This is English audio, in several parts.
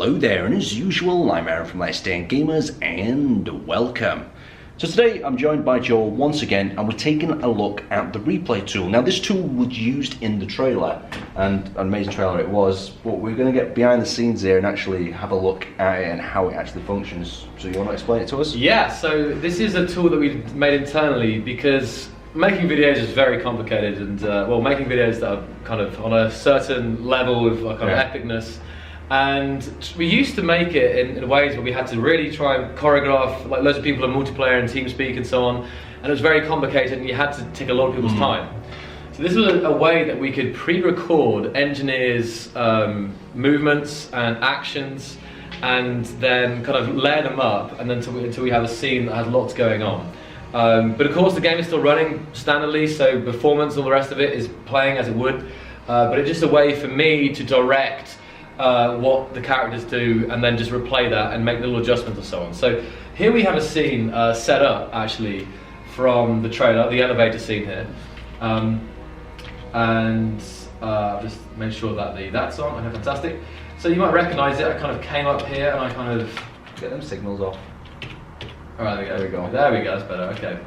Hello there, and as usual, I'm Aaron from Laststandgamers, and welcome. So today I'm joined by Joel once again, and we're taking a look at the replay tool. Now this tool was used in the trailer, and an amazing trailer it was, but we're going to get behind the scenes here and actually have a look at it and how it actually functions. So you want to explain it to us? Yeah, so this is a tool that we made internally because making videos is very complicated, and well, making videos that are kind of on a certain level of kind of epicness. And we used to make it in ways where we had to really try and choreograph like loads of people in multiplayer and TeamSpeak and so on, and it was very complicated and you had to take a lot of people's time. So this was a way that we could pre-record engineers' movements and actions, and then kind of layer them up, and then until we have a scene that has lots going on. But of course the game is still running standardly, so performance, all the rest of it is playing as it would, but it's just a way for me to direct what the characters do and then just replay that and make little adjustments and so on. So here we have a scene set up actually from the trailer, the elevator scene here, and just make sure that that's on. Okay, fantastic. So you might recognise it. I kind of came up here and I kind of Get them signals off. Alright, there we go. There we go, that's better, okay.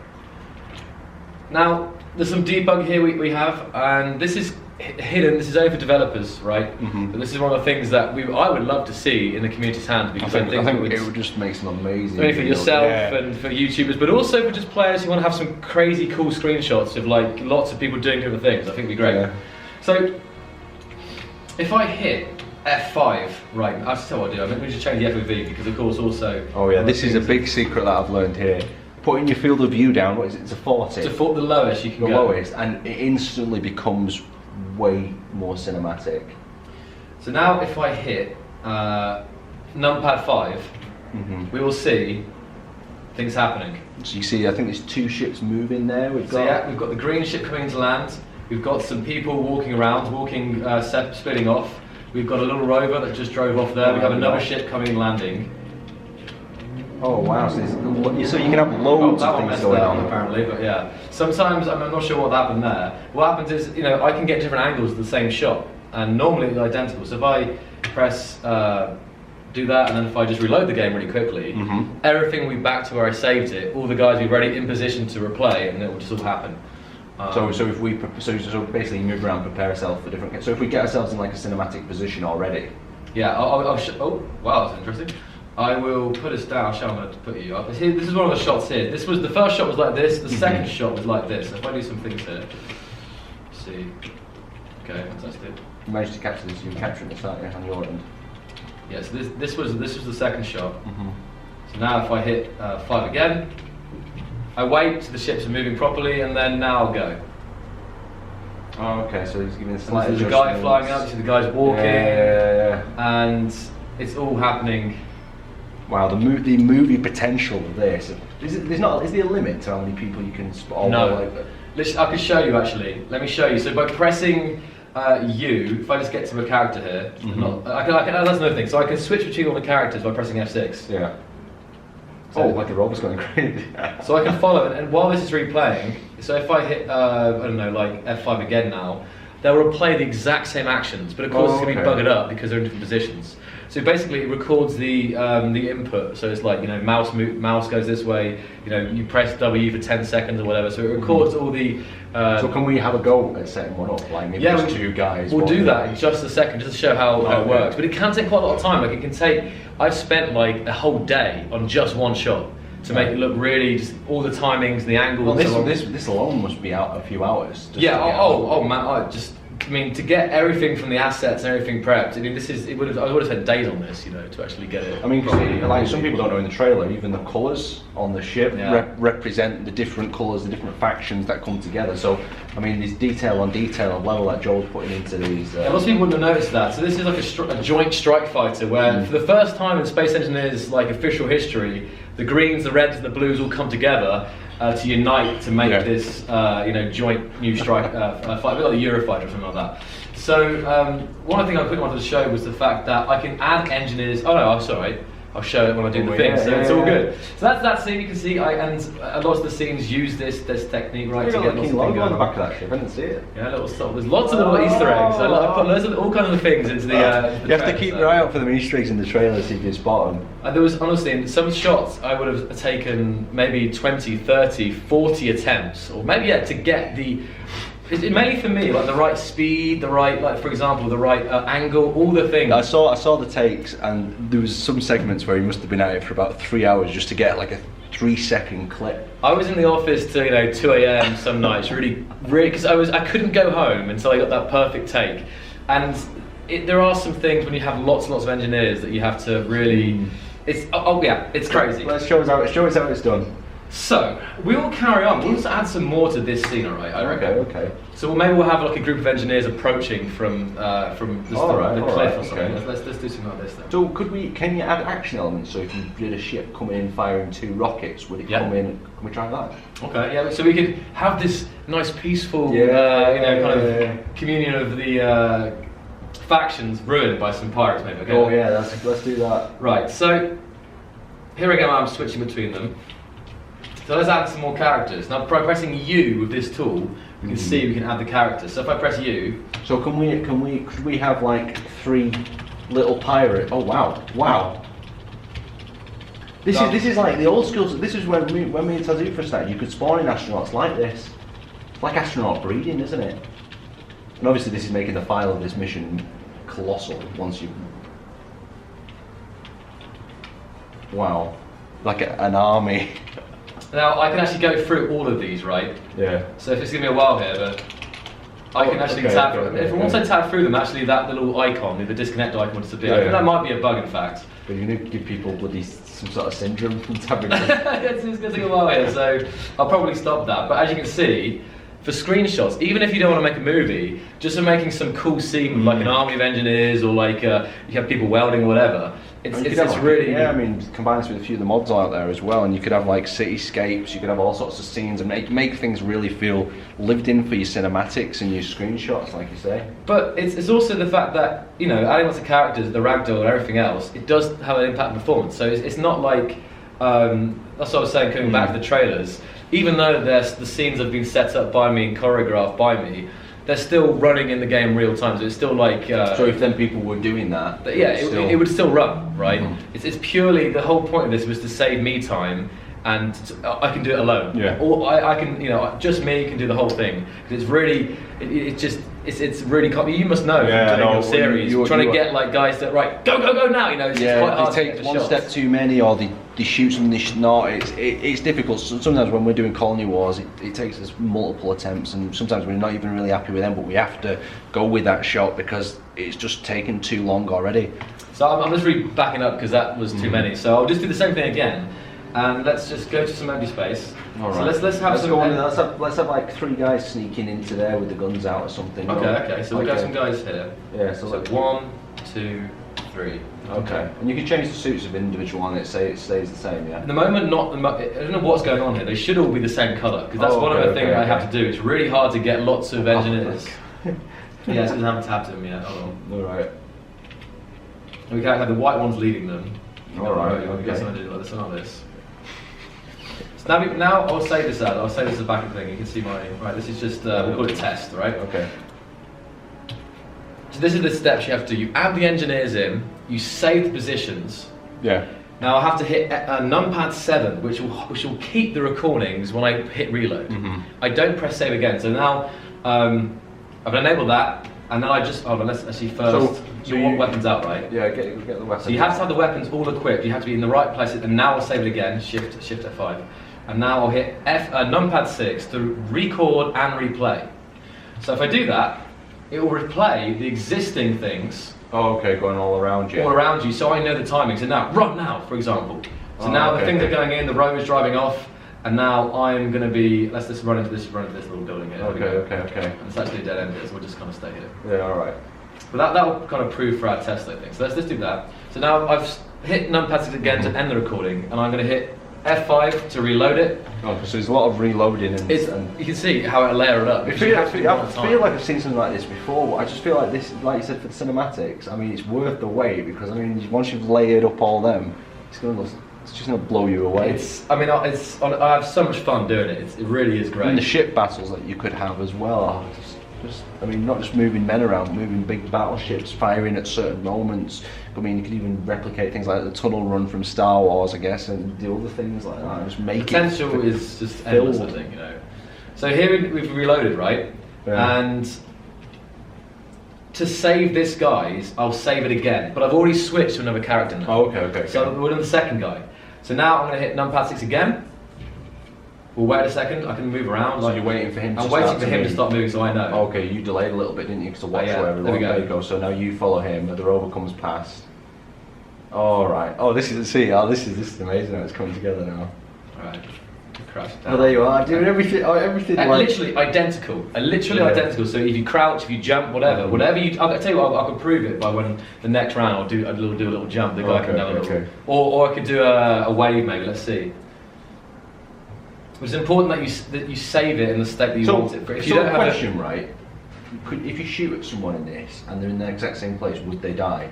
Now, there's some debug here we have, and this is hidden, this is only for developers, right? But this is one of the things that I would love to see in the community's hands, because I think it would just make some amazing maybe for yourself and for YouTubers, but also for just players who want to have some crazy cool screenshots of like lots of people doing different things. I think it'd be great. Yeah. So, if I hit F5, right, I'll just tell what I do. I'm going to just change the FOV because of course also... Oh yeah, this is a big secret that I've learned here. Putting your field of view down, what is it, it's a 40? It's the lowest you can go. The lowest, and it instantly becomes way more cinematic. So now if I hit numpad 5, we will see things happening. So you see, I think there's two ships moving there. We've got the green ship coming to land, we've got some people walking around, splitting off. We've got a little rover that just drove off there. We have another ship coming and landing. Oh wow, so you can have loads of things going on. Apparently, but yeah. Sometimes, I'm not sure what happened there. What happens is, I can get different angles of the same shot, and normally they're identical. So if I press do that, and then if I just reload the game really quickly, everything will be back to where I saved it. All the guys will be ready in position to replay, and it will just all happen. So if we basically move around, prepare ourselves for different. So if we get ourselves in like a cinematic position already. Yeah. Oh wow, that's interesting. I will put us down. I'll show them how to put you up. This is one of the shots here. The first shot was like this. The second shot was like this. So if I do some things here, let's see. Okay, fantastic. You managed to capture this. You're capturing this, aren't you, on your end? Yeah. So this was the second shot. So now if I hit 5 again, I wait till the ships are moving properly, and then now I'll go. Oh, okay. So he's giving a slight adjustment. There's a guy flying up. You see the guys walking. Yeah. And it's all happening. Wow, the movie potential of this. Is there a limit to how many people you can spot? No. I could show you actually. Let me show you. So by pressing U, if I just get to a character here, that's another thing. So I can switch between all the characters by pressing F6. Yeah. So like the robot's going crazy. So I can follow it, and while this is replaying, so if I hit, I don't know, like F5 again now, they'll replay the exact same actions, but of course it's going to be buggered up because they're in different positions. So basically it records the input, so it's like, mouse goes this way, you press W for 10 seconds or whatever, so it records all the... so can we have a go at setting one up, like maybe just two guys? We'll do that in just a second, just to show how it works, but it can take quite a lot of time. Like it can take, I've spent like a whole day on just one shot to make it look really, just all the timings, the angles. Well, this alone must be out a few hours. Yeah, man, I mean, to get everything from the assets and everything prepped, I mean, I would have had days on this, to actually get it. I mean, like some people don't know in the trailer, even the colours on the ship represent the different colours, the different factions that come together. So, I mean, there's detail on detail of level that Joel's putting into these. Lots of people wouldn't have noticed that. So this is like a joint strike fighter, where for the first time in Space Engineers' like official history, the greens, the reds, and the blues all come together to unite to make this, joint new strike fight, a bit like the Eurofighter or something like that. So one thing I quickly wanted to show was the fact that I can add engineers. Oh no, I'm sorry. I'll show it when I do the thing. So it's all good. So that's that scene. You can see, and a lot of the scenes use this technique, right? To get lots logo on the back of that ship. I didn't see it. Yeah, there's lots of little Easter eggs. I put loads of all kinds of things into the. You have to keep your eye out for them Easter eggs in the trailer so you can spot them. There was honestly in some shots I would have taken maybe 20, 30, 40 attempts, or maybe to get the. Mainly for me, like the right speed, the right, like for example, the right angle, all the things. I saw the takes, and there was some segments where he must have been at it for about 3 hours just to get like a 3-second clip. I was in the office till 2 a.m. some nights, really, because I couldn't go home until I got that perfect take. And there are some things when you have lots and lots of engineers that you have to really. It's it's crazy. Let's show us how it's done. So we will carry on. We'll just add some more to this scene, alright? I reckon. Okay. So maybe we'll have like a group of engineers approaching from the cliff or something. Okay. Let's do something like this then. So can you add action elements? So if you did a ship coming in firing 2 rockets, would it come in? Can we try that? Okay. Yeah. So we could have this nice peaceful, kind of communion of the factions ruined by some pirates, maybe. Okay? Oh yeah, let's do that. Right. So here again, I'm switching between them. So let's add some more characters. Now by pressing U with this tool, we can see we can add the characters. So if I press U. So could we have like 3 little pirate? Oh wow. This is like the old school. This is when me and Tazu first started. You could spawn in astronauts like this. It's like astronaut breeding, isn't it? And obviously this is making the file of this mission colossal once you. Wow, like an army. Now I can actually go through all of these, right? Yeah. So if it's gonna be a while here, but I can actually tap through them. Once I tap through them, actually that little icon, the disconnect icon, will disappear. I think that might be a bug, in fact. But you need to give people some sort of syndrome from tapping. It's gonna take a while here, so I'll probably stop that. But as you can see, for screenshots, even if you don't want to make a movie, just for making some cool scene with like an army of engineers or like you have people welding or whatever. It's really. Yeah, I mean, combine this with a few of the mods out there as well, and you could have like cityscapes, you could have all sorts of scenes, and make things really feel lived in for your cinematics and your screenshots, like you say. But it's also the fact that, adding lots of characters, the ragdoll and everything else, it does have an impact on performance. So it's not like, that's what I was saying, coming back to the trailers, even though the scenes have been set up by me and choreographed by me, they're still running in the game real time, so it's still like. So if then people were doing that, it would still run, right? Mm-hmm. It's purely the whole point of this was to save me time, and I can do it alone. Yeah. Or I can, just me can do the whole thing. Because it's really, it's really. You must know from doing your series, trying to get like guys that go now. It's quite hard. They take one step too many, or they shoot something they should not. It's difficult. Sometimes when we're doing colony wars, it takes us multiple attempts, and sometimes we're not even really happy with them, but we have to go with that shot because it's just taken too long already. So I'm just really backing up because that was too many. So I'll just do the same thing again, and let's just go to some empty space. All right. So let's have let's have like 3 guys sneaking into there with the guns out or something. Okay. So we've got some guys here. Yeah. So 1, 2, 3. Okay. And you can change the suits of individual and it stays the same, yeah? At the moment, I don't know what's going on here. They should all be the same colour, because that's one of the things I have to do. It's really hard to get lots of engineers. Yeah, because I haven't tapped them yet. Hold on. Alright. We can't have the white ones leading them. Alright, okay. Get something to do like this and like this. So now I'll say this out. I'll say this as a backup thing. You can see right, this is just, we call it test, right? Okay. So this is the steps you have to do. You add the engineers in, you save the positions. Yeah. Now I'll have to hit numpad 7, which will keep the recordings when I hit reload. Mm-hmm. I don't press save again. So now I've enabled that, and then I just let's see first. So you want weapons out, right? Yeah, get the weapons. So you have to have the weapons all equipped. You have to be in the right place, and now I'll save it again. Shift F5, and now I'll hit numpad 6 to record and replay. So if I do that, it will replay the existing things. Oh, okay, going all around you. All around you, so I know the timing. So now, run now, for example. So now the things are going in, the rover's driving off, and now I'm going to be, let's just run into this little building here. Okay. And it's actually a dead end here, so we'll just kind of stay here. Yeah, alright. But that will kind of prove for our test, I think. So let's do that. So now I've hit numpad 6 again to end the recording, and I'm going to hit F5 to reload it. Oh, so there's a lot of reloading and you can see how it layered up. I feel like I've seen something like this before, but I just feel like this, like you said, for the cinematics, I mean, it's worth the wait, because I mean, once you've layered up all them, it's just gonna blow you away. I have so much fun doing it. It really is great. And the ship battles that you could have as well are not just moving men around, moving big battleships, firing at certain moments. I mean, you could even replicate things like the tunnel run from Star Wars, I guess, and do other things like that. Just make potential is just endless, I think, you know. So here we've reloaded, right? Yeah. And to save this, guys, I'll save it again. But I've already switched to another character now. Oh, okay. So we're on the second guy. So now I'm going to hit numpad 6 again. We'll wait a second. I can move around. So you're waiting for him. I'm waiting for him to start moving, so I know. Okay, you delayed a little bit, didn't you? Because to watch where everyone. There we go. So now you follow him. The rover comes past. All right. Oh, this is amazing how it's coming together now. All right. Crash down. Oh, there you are, doing everything. Everything. Literally identical. Identical. So if you crouch, if you jump, whatever you. I'll tell you what. I can prove it by when the next round I'll do a little jump. The guy can have a little. Or I could do a wave maybe. Let's see. It's important that you save it in the state that you want it. If you don't have question, right? If you shoot at someone in this and they're in the exact same place, would they die?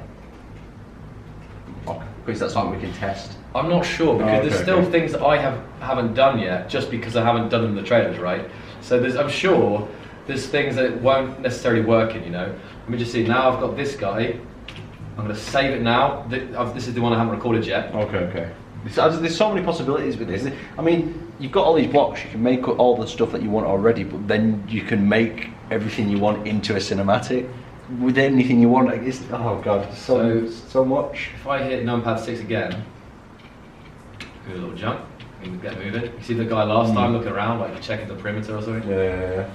Because that's something we can test. I'm not sure because there's still things that I haven't done yet, just because I haven't done them in the trailers, right? So I'm sure there's things that won't necessarily work in, you know. Let me just see. Now I've got this guy. I'm going to save it now. This is the one I haven't recorded yet. Okay. There's so many possibilities with this. I mean, you've got all these blocks. You can make all the stuff that you want already, but then you can make everything you want into a cinematic with anything you want. Oh god, so much. If I hit numpad 6 again, do a little jump and get moving. You see the guy last time looking around, like checking the perimeter or something. Yeah.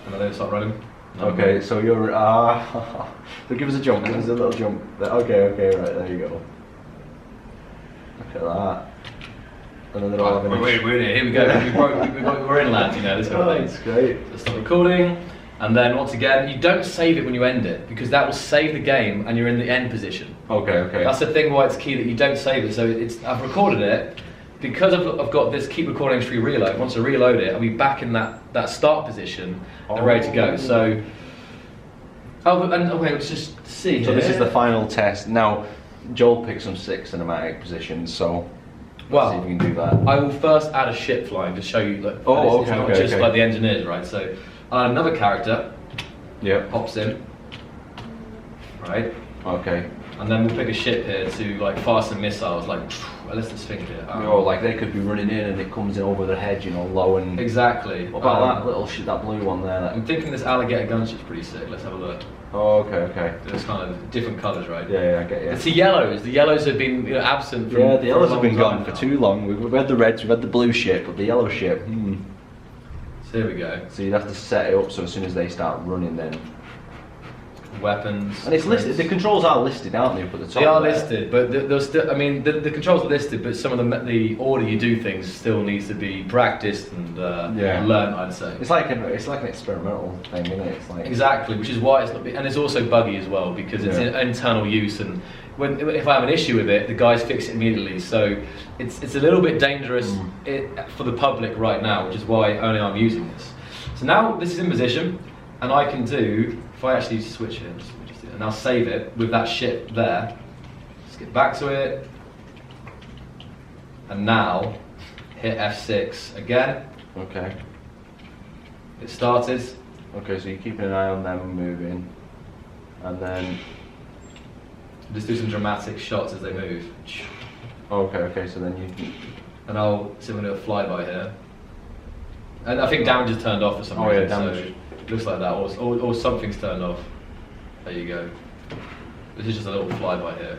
And then start running. Okay, so you're so give us a jump. Give us a little jump. Okay, right there you go. Look at that. And then they're all having we're in it. Here we go. We're in, lads. You know this sort of thing. That's great. So stop recording, and then once again, you don't save it when you end it because that will save the game, and you're in the end position. Okay. That's the thing why it's key that you don't save it. So I've recorded it because I've got this keep recording free reload. Once I reload it, I'll be back in that start position and ready to go. So let's just see. So this is the final test now. Joel picks some 6 cinematic positions, so let's see if we can do that. I will first add a ship flying to show you. It's not just like the engineers, right? So another character. Yeah. Pops in. Right. Okay. And then we'll pick a ship here to like fire some missiles, like let's just think here. Like they could be running in and it comes in over their head, you know, low and. Exactly. What about that little ship, that blue one there? I'm thinking this alligator gunship's pretty sick. Let's have a look. Oh, okay. There's kind of different colours, right? Yeah, I get you. It's the yellows. The yellows have been absent from. Yeah, the yellows have been gone for too long. We've had the reds, we've had the blue ship, but the yellow ship. So here we go. So you'd have to set it up so as soon as they start running, then. Weapons. And it's listed. The controls are listed, aren't they? Up at the top. They are listed, but there's still. I mean, the controls are listed, but some of the order you do things still needs to be practiced and learned. I'd say. It's like an experimental thing, isn't it? It's like exactly, which is why it's not. And it's also buggy as well because it's internal use, and if I have an issue with it, the guys fix it immediately. So it's a little bit dangerous for the public right now, which is why only I'm using this. So now this is in position, and I can do. If I actually switch it, and I'll save it with that ship there. Let's get back to it. And now, hit F6 again. Okay. It started. Okay, so you're keeping an eye on them moving. And then... just do some dramatic shots as they move. Okay, so then you can... And I'll see if I'm going to do a flyby here. And I think damage is turned off for some reason. Oh yeah, damage. So looks like that, or something's turned off. There you go. This is just a little flyby here.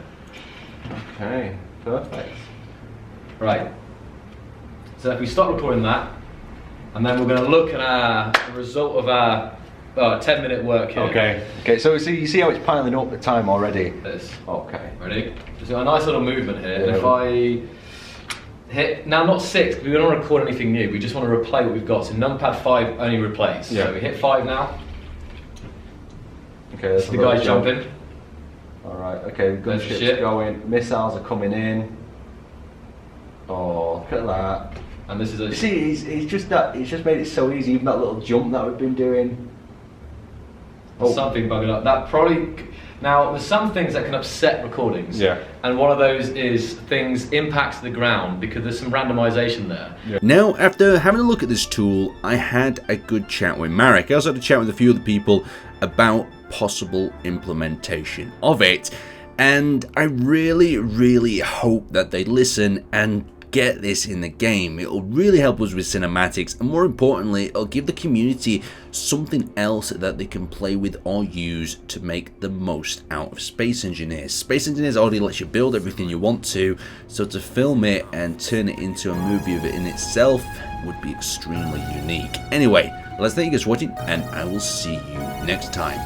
Okay, perfect. Right. So if we stop recording that, and then we're going to look at the result of our 10-minute work here. Okay. So you see how it's piling up the time already. This. Okay. Ready? So a nice little movement here. Yeah. And if I hit now, not 6 because we don't want to record anything new. We just want to replay what we've got. So numpad 5 only replace. Yeah. So we hit 5 now. Okay. That's the guys jumping. All right. Okay. Gunship's going. Missiles are coming in. Oh, look at that. And this is a. See, he's just made it so easy. Even that little jump that we've been doing. Something bugging up. That probably Now, there's some things that can upset recordings, and one of those is things impact the ground because there's some randomization there. Now, after having a look at this tool, I had a good chat with Marek. I also had a chat with a few other people about possible implementation of it, and I really hope that they listen and get this in the game. It'll really help us with cinematics, and more importantly, it'll give the community something else that they can play with or use to make the most out of Space Engineers. Space Engineers already lets you build everything you want to, so to film it and turn it into a movie of it in itself would be extremely unique. Anyway, let's thank you guys for watching, and I will see you next time.